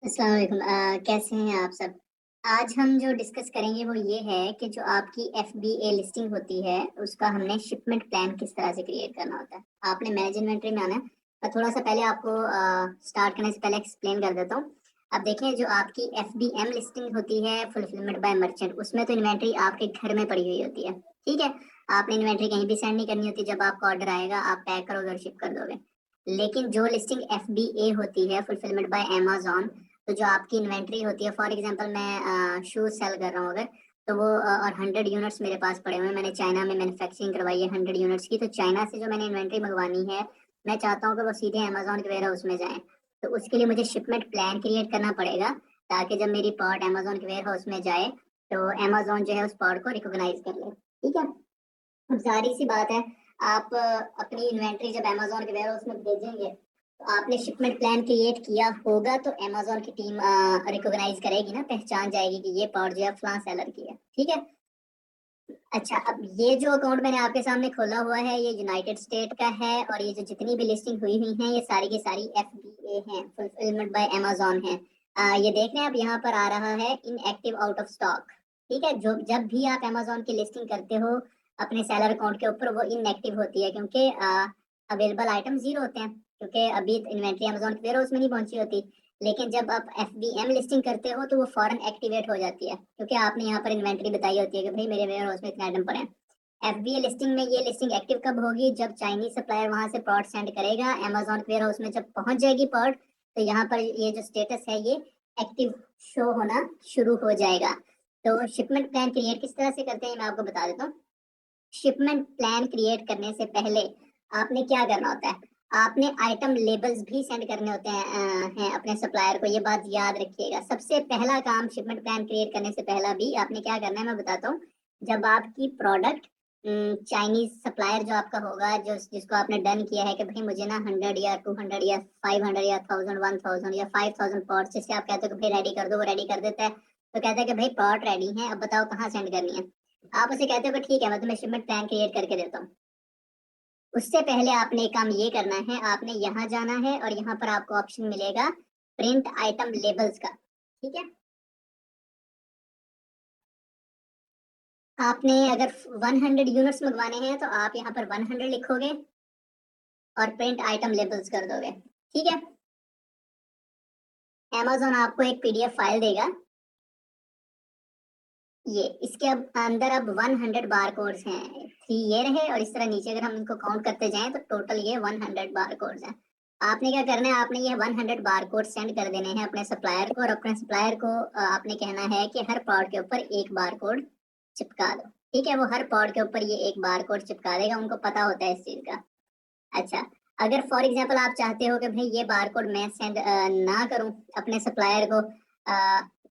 अस्सलाम वालेकुम। कैसे हैं आप सब? आज हम जो डिस्कस करेंगे वो ये है कि जो आपकी एफबीए लिस्टिंग होती है, उसका हमने शिपमेंट प्लान किस तरह से क्रिएट करना होता है। आपने मैनेज इन्वेंटरी में आना है। मैं थोड़ा सा पहले आपको स्टार्ट करने से पहले एक्सप्लेन कर देता हूँ। अब देखें, जो आपकी एफबीएम लिस्टिंग होती है, फुलफिलमेंट बाय मर्चेंट, उसमें तो इन्वेंटरी आपके घर में पड़ी हुई होती है। ठीक है, आपने इन्वेंटरी कहीं भी सेंड नहीं करनी होती। जब आपका ऑर्डर आएगा आप पैक करोगे और शिप कर दोगे। लेकिन जो लिस्टिंग एफबीए होती है, फुलफिलमेंट बाय अमेजोन, तो जो आपकी इन्वेंट्री होती है, फॉर एग्जांपल मैं शूज सेल कर रहा हूँ अगर, तो वो और 100 यूनिट्स मेरे पास पड़े हुए हैं। मैंने चाइना में मैन्युफैक्चरिंग करवाई है 100 यूनिट्स की। तो चाइना से जो मैंने इन्वेंट्री मंगवानी है, मैं चाहता हूँ कि वो सीधे अमेजोन के वेयर हाउस में जाए। तो उसके लिए मुझे शिपमेंट प्लान क्रिएट करना पड़ेगा, ताकि जब मेरी पार्ट अमेजोन के वेयर हाउस में जाए तो अमेजोन जो है उस पार्ट को रिकॉग्नाइज कर ले। ठीक है, अब जाहिर सी बात है, आप अपनी इन्वेंट्री जब अमेजोन के वेयर हाउस में भेजेंगे, तो आपने शिपमेंट प्लान क्रिएट किया होगा, तो अमेजोन की टीम रिकॉग्नाइज करेगी ना, पहचान जाएगी कि ये पार्ट जो है फलां सेलर की है। ठीक है। अच्छा, अब ये जो अकाउंट मैंने आपके सामने खोला हुआ है, ये यूनाइटेड स्टेट का है, और ये जो जितनी भी लिस्टिंग हुई हुई हैं, ये सारी की सारी एफबीए हैं, फुलफिलमेंट बाय अमेजोन है। ये देख रहे हैं आप, यहाँ पर आ रहा है इनएक्टिव आउट ऑफ स्टॉक। ठीक है, जो जब भी आप अमेजोन की लिस्टिंग करते हो अपने सेलर अकाउंट के ऊपर, वो इनएक्टिव होती है, क्योंकि अवेलेबल आइटम जीरो होते हैं, क्योंकि अभी इन्वेंट्री अमेजोन के वेयर हाउस में नहीं पहुंची होती। लेकिन जब आप एफबीएम लिस्टिंग करते हो तो वो फॉरन एक्टिवेट हो जाती है, क्योंकि आपने यहाँ पर इन्वेंट्री बताई होती है कि भाई मेरे वेयर हाउस में इतने आइटम पड़े हैं। एफबीए लिस्टिंग में ये लिस्टिंग एक्टिव कब होगी? जब चाइनीज सप्लायर वहां से प्रोडक्ट सेंड करेगा अमेजोन वेयर हाउस में, जब पहुंच जाएगी प्रोडक्ट, तो यहाँ पर ये जो स्टेटस है ये एक्टिव शो होना शुरू हो जाएगा। तो शिपमेंट प्लान क्रिएट किस तरह से करते हैं मैं आपको बता देता हूँ। शिपमेंट प्लान क्रिएट करने से पहले आपने क्या करना होता है, आपने आइटम लेबल्स भी सेंड करने होते हैं अपने सप्लायर को। ये बात याद रखिएगा, सबसे पहला काम शिपमेंट प्लान क्रिएट करने से पहला भी आपने क्या करना है मैं बताता हूँ। जब आपकी प्रोडक्ट चाइनीज सप्लायर जो आपका होगा, जो जिसको आपने डन किया है कि भाई मुझे ना 100 या 200 या 500 या 1000 या 5000 पॉट्स, जिससे आप कहते हो कि भाई रेडी कर दो, वो रेडी कर देता है। तो कहता है कि भाई पॉट रेडी है, अब बताओ कहाँ सेंड करनी है। आप उसे कहते हो कि ठीक है, मैं तुम्हें शिपमेंट प्लान क्रिएट करके देता हूँ। उससे पहले आपने एक काम ये करना है, आपने यहाँ जाना है और यहाँ पर आपको ऑप्शन मिलेगा प्रिंट आइटम लेबल्स का। ठीक है, आपने अगर 100 यूनिट्स मंगवाने हैं तो आप यहाँ पर 100 लिखोगे और प्रिंट आइटम लेबल्स कर दोगे। ठीक है, अमेजोन आपको एक पीडीएफ फाइल देगा, ये इसके अब अंदर अब 100 बार कोड्स हैं। 3 ये रहे, और इस तरह नीचे अगर हम इनको काउंट करते जाएं तो टोटल ये 100 बार कोड्स हैं। आपने क्या करना है, आपने ये 100 बार कोड सेंड कर देने हैं अपने सप्लायर को, और अपने सप्लायर को आपने कहना है कि हर पॉड के ऊपर एक बार कोड चिपका दो। ठीक है, वो हर पॉड के ऊपर ये एक बार कोड चिपका देगा, उनको पता होता है इस चीज का। अच्छा, अगर फॉर एग्जांपल आप चाहते हो कि भाई ये बारकोड मैं सेंड ना करूं अपने सप्लायर को,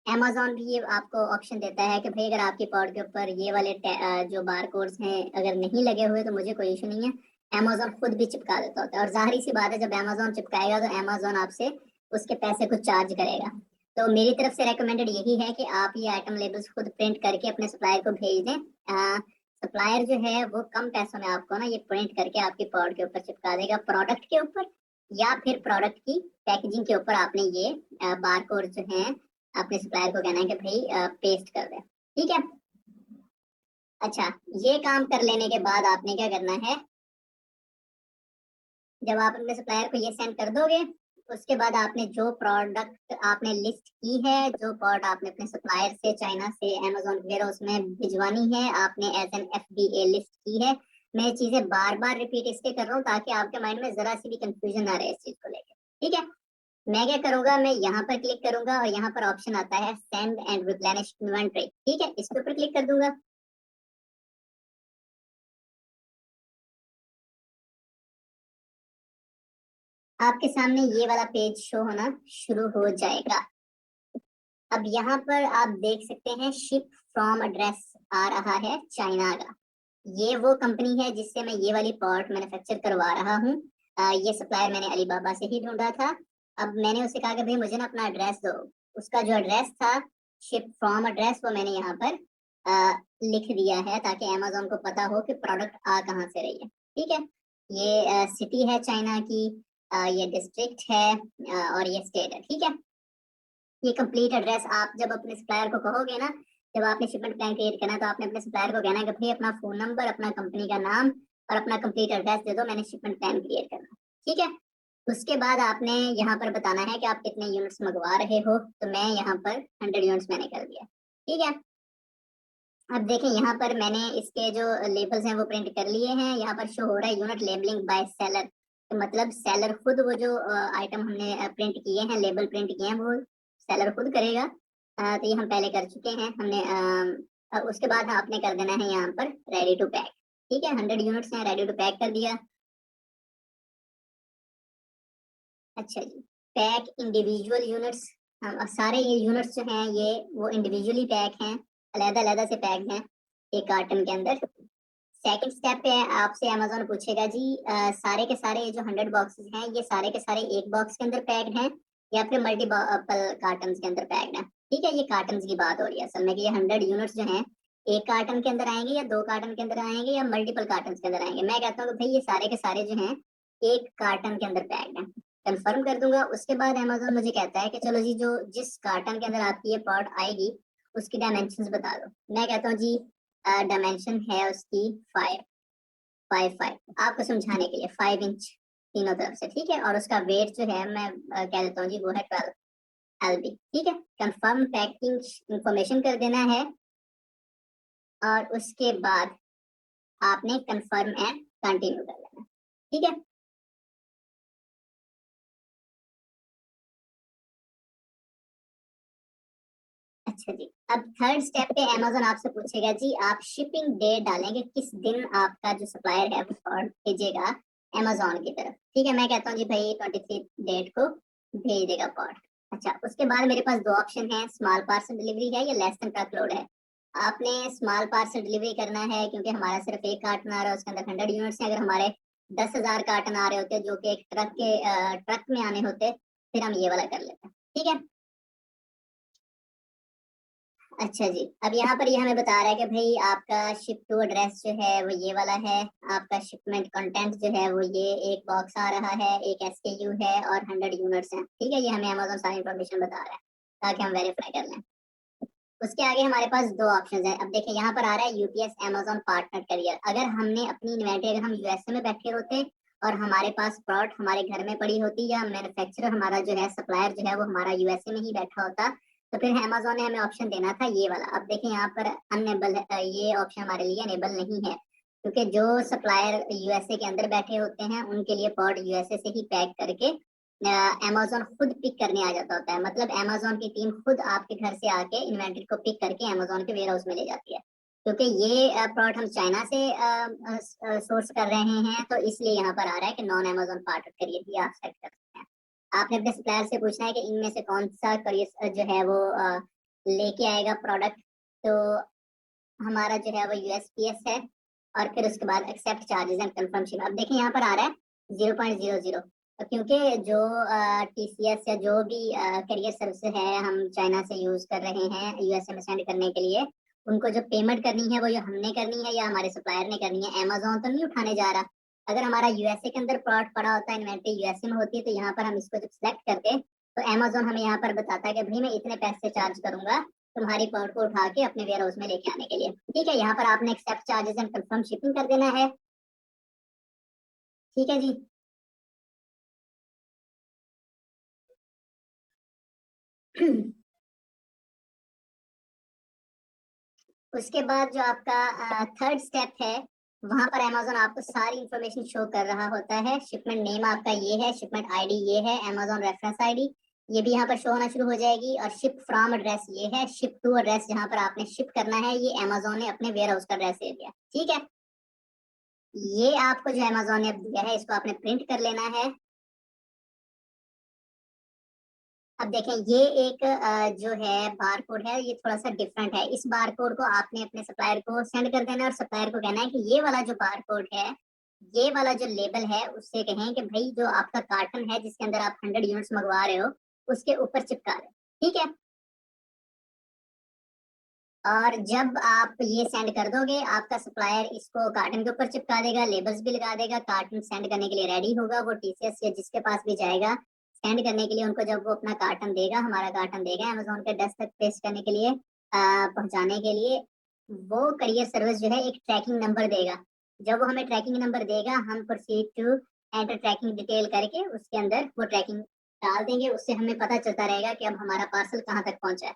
अमेजोन भी ये आपको ऑप्शन देता है कि भाई अगर आपकी पॉड के ऊपर ये वाले जो बारकोड्स हैं अगर नहीं लगे हुए तो मुझे कोई इशू नहीं है, अमेजोन खुद भी चिपका देता होता है। और जाहिर सी बात है, जब अमेजोन चिपकाएगा तो अमेजोन आपसे उसके पैसे कुछ चार्ज करेगा। तो मेरी तरफ से रेकमेंडेड यही है कि आप ये आइटम लेबल्स खुद प्रिंट करके अपने सप्लायर को भेज दें। सप्लायर जो है वो कम पैसों में आपको ना ये प्रिंट करके आपकी प्रोडक्ट के ऊपर चिपका देगा, प्रोडक्ट के ऊपर या फिर प्रोडक्ट की पैकेजिंग के ऊपर आपने ये बार कोड जो है अपने सप्लायर को कहना है कि भाई पेस्ट कर दे। ठीक है। अच्छा, ये काम कर लेने के बाद आपने क्या करना है, जब आप अपने सप्लायर को ये सेंड कर दोगे, उसके बाद आपने जो प्रोडक्ट आपने लिस्ट की है, जो प्रोडक्ट आपने अपने सप्लायर से चाइना से अमेजोन वेयर हाउस में भिजवानी है, आपने एज एन एफबीए लिस्ट की है। मैं ये चीजें बार बार रिपीट इसलिए कर रहा हूँ ताकि आपके माइंड में जरा सी भी कंफ्यूजन ना रहे इस चीज को लेकर। ठीक है, मैं क्या करूंगा, मैं यहाँ पर क्लिक करूंगा और यहाँ पर ऑप्शन आता है सेंड एंड रिप्लेनिश इन्वेंटरी। ठीक है, इसके ऊपर क्लिक कर दूंगा। आपके सामने ये वाला पेज शो होना शुरू हो जाएगा। अब यहाँ पर आप देख सकते हैं शिप फ्रॉम एड्रेस आ रहा है चाइना का। ये वो कंपनी है जिससे मैं ये वाली पार्ट मैन्युफैक्चर करवा रहा हूँ। ये सप्लायर मैंने अलीबाबा से ही ढूंढा था। अब मैंने उससे कहा कि भाई मुझे ना अपना एड्रेस दो। उसका जो एड्रेस था, शिप फ्रॉम एड्रेस, वो मैंने यहाँ पर लिख दिया है ताकि अमेजोन को पता हो कि प्रोडक्ट आ कहाँ से रही है। ठीक है, ये सिटी है चाइना की, ये डिस्ट्रिक्ट है, और ये स्टेट है। ठीक है, ये कंप्लीट एड्रेस आप जब अपने सप्लायर को कहोगे ना, जब आपने शिपमेंट प्लान क्रिएट करना है, तो आपने अपने सप्लायर को कहना है कि भाई अपना फोन नंबर, अपना कंपनी का नाम और अपना कंप्लीट एड्रेस दे दो, मैंने शिपमेंट प्लान क्रिएट करना है। ठीक है, उसके बाद आपने यहाँ पर बताना है कि आप कितने यूनिट्स मंगवा रहे हो। तो मैं यहाँ पर 100 यूनिट्स मैंने कर दिया। ठीक है, अब देखें यहाँ पर मैंने इसके जो लेबल्स हैं वो प्रिंट कर लिए हैं। यहाँ पर शो हो रहा है यूनिट लेबलिंग बाय सेलर, तो मतलब सेलर खुद वो जो आइटम हमने प्रिंट किए हैं, लेबल प्रिंट किए हैं, वो सेलर खुद करेगा। तो ये हम पहले कर चुके हैं हमने। उसके बाद आपने कर देना है यहाँ पर रेडी टू पैक। ठीक है, 100 यूनिट्स हैं, रेडी टू पैक कर दिया। अच्छा जी, पैक इंडिविजुअल यूनिट्स, सारे ये यूनिट्स जो हैं ये वो इंडिविजुअली पैक हैं, अलग-अलग से पैक्ड हैं एक कार्टन के अंदर। सेकंड स्टेप पे आपसे अमेज़न पूछेगा जी सारे के सारे ये जो 100 बॉक्सेस हैं ये सारे के सारे एक बॉक्स के अंदर पैक्ड हैं या फिर मल्टीपल कार्टन्स के अंदर पैक्ड हैं। ठीक है, ये कार्टन्स की बात हो रही है असल में कि ये 100 यूनिट्स जो हैं एक कार्टन के अंदर आएंगे या 2 कार्टन के अंदर आएंगे या मल्टीपल कार्टन्स के अंदर आएंगे। मैं कहता हूँ कि भाई ये सारे के सारे जो हैं एक कार्टन के अंदर पैक्ड हैं, कंफर्म कर दूंगा। उसके बाद अमेज़न मुझे कहता है कि चलो जी जो जिस कार्टन के अंदर आपकी ये प्रोडक्ट आएगी उसकी डायमेंशंस बता दो। मैं कहता हूँ जी डायमेंशन है उसकी 5 आपको समझाने के लिए 5 इंच तीनों तरफ से। ठीक है, और उसका वेट जो है मैं कह देता हूँ जी वो है 12 LB। ठीक है, कंफर्म पैकिंग इंफॉर्मेशन कर देना है और उसके बाद आपने कंफर्म एंड कंटिन्यू कर देना। ठीक है, अच्छा जी, अब थर्ड स्टेप पे अमेज़न आपसे पूछेगा जी आप शिपिंग डेट डालेंगे, किस दिन आपका जो सप्लायर है वो प्रोडक्ट भेजेगा अमेज़न की तरफ। ठीक है, मैं कहता हूँ जी भाई 23 डेट को भेज देगा प्रोडक्ट। अच्छा, उसके बाद मेरे पास दो ऑप्शन है, स्मॉल पार्सल डिलीवरी है या लेस देन ट्रक लोड है। आपने स्मॉल पार्सल डिलीवरी करना है क्योंकि हमारा सिर्फ एक कार्टन आ रहा है, उसके अंदर 100 यूनिट्स हैं। अगर हमारे 10,000 कार्टन आ रहे होते जो कि एक ट्रक में आने होते, फिर हम ये वाला कर लेते। ठीक है, अच्छा जी, अब यहाँ पर ये हमें बता रहा है कि भाई आपका शिप टू एड्रेस जो है वो ये वाला है, आपका शिपमेंट कंटेंट जो है वो ये एक बॉक्स आ रहा है, एक SKU है और 100 यूनिट्स हैं। ठीक है, ये हमें अमेज़न सारी इन्फॉर्मेशन बता रहा है ताकि हम वेरीफाई कर लें। उसके आगे हमारे पास दो ऑप्शन है। अब देखिए यहाँ पर आ रहा है यूपीएस अमेज़न पार्टनर करियर। अगर हमने अपनी इन्वेंटरी, अगर हम यूएसए में बैठे होते और हमारे पास प्रोडक्ट हमारे घर में पड़ी होती या मैन्युफैक्चरर हमारा जो है सप्लायर जो है वो हमारा यूएसए में ही बैठा होता, तो फिर अमेज़न ने हमें ऑप्शन देना था ये वाला। अब देखिए यहाँ पर अनएबल है, ये ऑप्शन हमारे लिए अनेबल नहीं है क्योंकि जो सप्लायर यूएसए के अंदर बैठे होते हैं उनके लिए प्रोडक्ट यूएसए से ही पैक करके अमेज़न खुद पिक करने आ जाता होता है। मतलब अमेज़न की टीम खुद आपके घर से आके इन्वेंटरी को पिक करके अमेज़न के वेयर हाउस में ले जाती है। क्योंकि ये प्रोडक्ट हम चाइना से सोर्स कर रहे हैं, तो इसलिए यहाँ पर आ रहा है कि नॉन अमेज़न पार्टनर करियर भी आप सेट कर सकते हैं। आपने अपने सप्लायर से पूछना है कि इनमें से कौन सा करियर जो है वो लेके आएगा प्रोडक्ट। तो हमारा जो है वो यूएसपीएस है और फिर उसके बाद accept charges and confirm ship. अब देखिए यहाँ पर आ रहा है 0.00, क्योंकि जो टीसीएस या जो भी करियर सर्विस है हम चाइना से यूज कर रहे हैं यूएसए में सेंड करने के लिए, उनको जो पेमेंट करनी है वो जो हमने करनी है या हमारे सप्लायर ने करनी है, अमेज़न तो नहीं उठाने जा रहा। अगर हमारा यूएसए के अंदर प्रोडक्ट पड़ा होता है, इन्वेंटरी यूएसए में होती है, तो यहाँ पर हम इसको जब सिलेक्ट करते हैं तो अमेज़न हमें यहाँ पर बताता है कि भाई मैं इतने पैसे चार्ज करूंगा तुम्हारी प्रोडक्ट को उठा के अपने वेयर हाउस में लेके आने के लिए। ठीक है, यहाँ पर आपने accept charges and confirm shipping कर देना है। ठीक है जी, उसके बाद जो आपका थर्ड स्टेप है वहां पर अमेज़न आपको सारी इंफॉर्मेशन शो कर रहा होता है। शिपमेंट नेम आपका ये है, शिपमेंट आईडी ये है, अमेज़न रेफरेंस आईडी ये भी यहाँ पर शो होना शुरू हो जाएगी, और शिप फ्रॉम एड्रेस ये है, शिप टू एड्रेस जहाँ पर आपने शिप करना है ये अमेज़न ने अपने वेयर हाउस का एड्रेस दे दिया। ठीक है, ये आपको जो अमेज़न ने दिया है इसको आपने प्रिंट कर लेना है। अब देखें ये एक जो है बार कोड है, ये थोड़ा सा डिफरेंट है। इस बार कोड को आपने अपने सप्लायर को सेंड कर देना और सप्लायर को कहना है कि ये वाला जो बार कोड है, ये वाला जो लेबल है उससे कहें कि भाई जो आपका कार्टन है जिसके अंदर आप 100 यूनिट्स मंगवा रहे हो उसके ऊपर चिपका दे। ठीक है, और जब आप ये सेंड कर दोगे आपका सप्लायर इसको कार्टन के ऊपर चिपका देगा, लेबल्स भी लगा देगा, कार्टन सेंड करने के लिए रेडी होगा। वो टीसीएस या जिसके पास भी जाएगा सेंड करने के लिए उनको जब वो अपना कार्टन देगा, हमारा कार्टन देगा अमेज़न के डेस्क तक प्लेस करने के लिए, पहुँचाने के लिए, वो करियर सर्विस जो है एक ट्रैकिंग नंबर देगा। जब वो हमें ट्रैकिंग नंबर देगा, हम proceed to enter tracking detail करके उसके अंदर वो ट्रैकिंग डाल देंगे। उससे हमें पता चलता रहेगा कि अब हमारा पार्सल कहाँ तक पहुँचा है।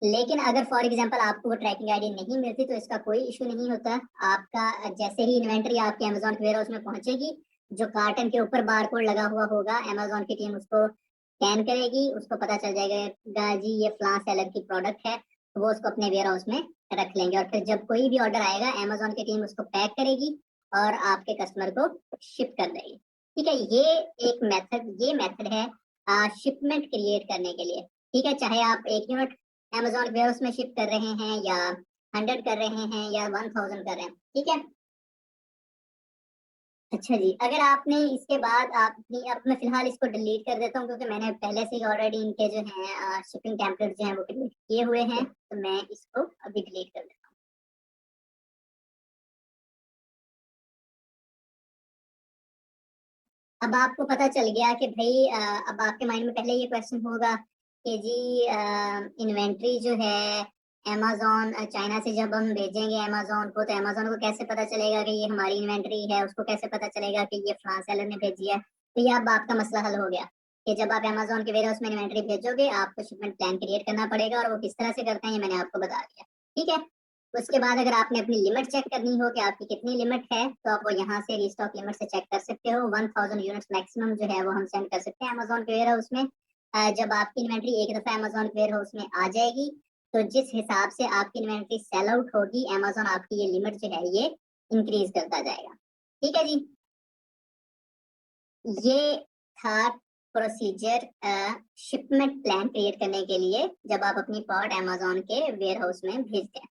लेकिन अगर फॉर एग्जांपल आपको वो ट्रैकिंग आईडी नहीं मिलती, तो इसका कोई इश्यू नहीं होता। आपका जैसे ही इन्वेंटरी आपके अमेज़न के वेयरहाउस में पहुँचेगी, जो कार्टन के ऊपर बारकोड लगा हुआ होगा, अमेज़न की टीम उसको स्कैन करेगी, उसको पता चल जाएगा जी ये फलां सेलर की प्रोडक्ट है, तो वो उसको अपने वेयरहाउस में रख लेंगे। और फिर जब कोई भी ऑर्डर आएगा, अमेज़न की टीम उसको पैक करेगी और आपके कस्टमर को शिप कर देगी। ठीक है, ये मेथड है शिपमेंट क्रिएट करने के लिए। ठीक है, चाहे आप 1 यूनिट अमेज़न वेयरहाउस में शिप कर रहे हैं या 100 कर रहे हैं या 1000 कर रहे हैं। ठीक है। अच्छा जी, अगर आपने इसके बाद आपने अब मैं फ़िलहाल इसको डिलीट कर देता हूँ, क्योंकि मैंने पहले से ही ऑलरेडी इनके जो हैं शिपिंग टेम्पलेट जो हैं वो क्रिएट किए हुए हैं, तो मैं इसको अभी डिलीट कर देता हूँ। अब आपको पता चल गया कि भई अब आपके माइंड में पहले ये क्वेश्चन होगा कि जी इन्वेंट्री जो है अमेज़न चाइना से जब हम भेजेंगे अमेज़न को, तो अमेज़न को कैसे पता चलेगा कि ये हमारी इन्वेंट्री है? उसको कैसे पता चलेगा कि ये फलाँ सेलर ने भेजी है? तो ये अब आपका मसला हल हो गया कि जब आप अमेज़न के वेयरहाउस में इन्वेंट्री भेजोगे, आपको शिपमेंट प्लान क्रिएट करना पड़ेगा, और वो किस तरह से करते हैं ये मैंने आपको बता दिया। ठीक है? उसके बाद अगर आपने अपनी लिमिट चेक करनी हो कि आपकी कितनी लिमिट है, तो आप वो यहाँ से रीस्टॉक लिमिट से चेक कर सकते हो। 1000 यूनिट्स मैक्सिमम जो है वो हम सेंड कर सकते हैं अमेज़न के वेयरहाउस में। जब आपकी इन्वेंट्री एक दफ़ा अमेज़न के वेयरहाउस में आ जाएगी, तो जिस हिसाब से आपकी इन्वेंट्री सेल आउट होगी, अमेज़न आपकी ये लिमिट जो है ये इंक्रीज़ करता जाएगा। ठीक है जी? ये था प्रोसीजर शिपमेंट प्लान क्रिएट करने के लिए, जब आप अपनी प्रोडक्ट अमेज़न के वेयरहाउस में भेजते हैं।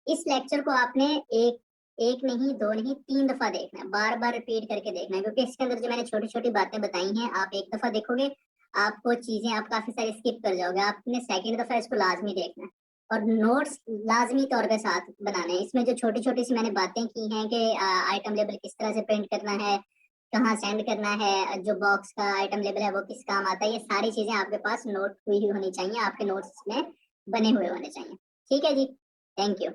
इस लेक्चर को आपने एक एक नहीं, 2 नहीं, 3 दफ़ा देखना है, बार-बार रिपीट करके देखना है, क्योंकि इसके अंदर जो मैंने छोटी-छोटी बातें बताई हैं, आप एक दफ़ा देखोगे, आपको चीज़ें आप काफ़ी सारी स्किप कर जाओगे। आपने सेकंड दफ़ा इसको लाज़मी देखना है, और नोट्स लाज़मी तौर पे साथ बनाने हैं। इसमें जो छोटी-छोटी सी मैंने बातें की हैं कि आइटम लेबल किस तरह से प्रिंट करना है, कहाँ सेंड करना है, जो बॉक्स का आइटम लेबल है वो किस काम आता है, ये सारी चीज़ें आपके पास नोट हुई होनी चाहिए, आपके नोट्स में बने हुए होने चाहिए। ठीक है जी? Thank you.